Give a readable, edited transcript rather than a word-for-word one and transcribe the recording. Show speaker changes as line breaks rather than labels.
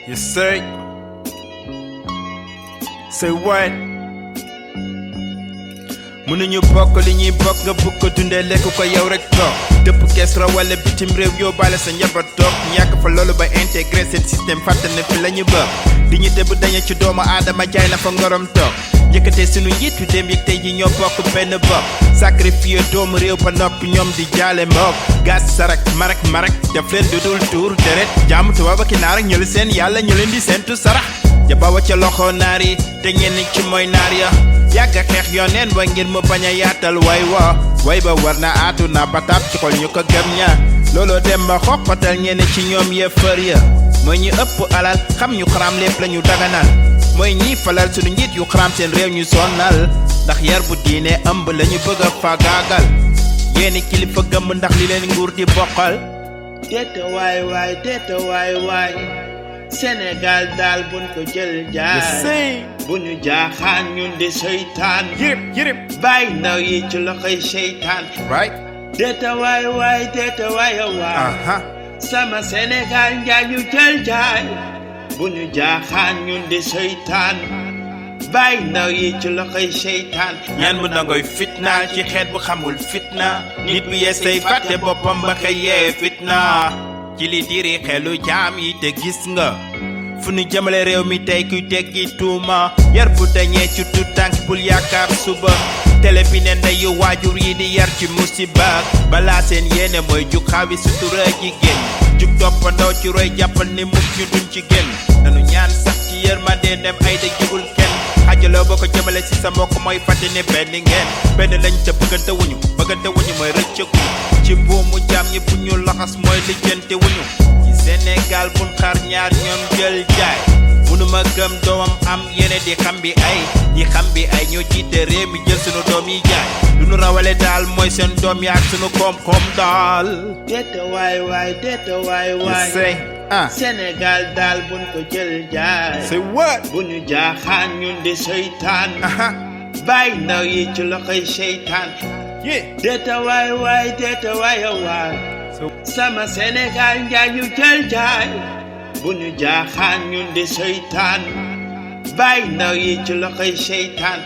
You say what? Mënuñu bokk li ñuy bokk nga bëgg ko dundee lekk ko yow rek toog dëpp kees ra wala bitim réew yóbbaale sa njaboot toog ñàkk fa loolu ba intégré seen système fàtte ne fi la ñu bëgg di ñu tëbb dañu ci doomu aadama jaay na fa ngorom toog yëkkatee sunu njiit yu dem yëg tey ji ñoo bokk benn bopp sacrifié doomu réew ba noppi ñoom di jaale mbokk gas sarak marak def leen dudul tuur deret jaamu tubaab ak naar ak ñu seen yàlla ñu leen di seentu sarax ja bawa ca loxo naar yi te ñenn ci mooy naar ya yàgg a xeex yooneen wa ngir mu bañ a yaatal way ba war na àdduna ba tab ci xol ñu ko gëm ña looloo dem ba xoqatal ñenn ci ñoom yëfër ya mooy ñi ëpp alal xam ñu xaram lépp la ñu daganal mooy ñi falal suñu njiit yu xaram seen réew ñu sonnal ndax yar bu diine ëmb la ñu bëgg a faagaagal yéeni kilifa gëmb ndax li leen nguur di bokkal
teeta waay Sénégal daal buñ ko jël jaay bu ñu jaaxaan ñun di seytaan
yërëb
bàyyi ndaw yi ci loxoy seytaan
right
teeta waay sama Sénégal njaay ñu jël jaay bu ñu jaaxaan ñun di seytaan bàyyi ndaw yi ci loxoy seytaan
ñaan mu nangoy fitna ci xeet bu xamul fitna nit bu yees tey fàtte boppam ba xëy yee fitna ci li diri xelu jaam yi te gis nga fu ñu jëmale réew mi tey kuy teggi tuuma yar bu dañee ci tu tànk bul yaakaar suba télé bi ne ndeyu waajur yi di yar ci musiba balaa seen yéene mooy jug xaawi sutura jigéen jug toppandoo ci roy jàppal ni mukk ñu duñ ci génn nanu ñaan sax ci yërmande dem ay da jigul kenn xajaloo boo ko jëmale si sa mbokk mooy fàtte ne benn lañ te bëggante wuñu mooy rëccëgu ci buumu jaam ñi bu ñu laxas mooy lijjante wuñu ci Sénégal buñ xaar ñaar ñoom jël jaay mënuma gëm doomam am yene di xam bi ay ñi xam bi ay ñoo jiite réew mi jël sunu doom yi jaay lu nu rawale daal mooy seen doom yaak sunu koom-koom daal
teeta waay Sénégal daal buñ ko jël jaay
say what
bu ñu jaaxaan ñun di seytaan bàyyi ndaw yi ci loxoy seytaan teeta waay sama Sénégal njaay ñu jël jaay bu ñu jaaxaan ñun di seytaan bàyyi ndaw yi ci loxoy seytaan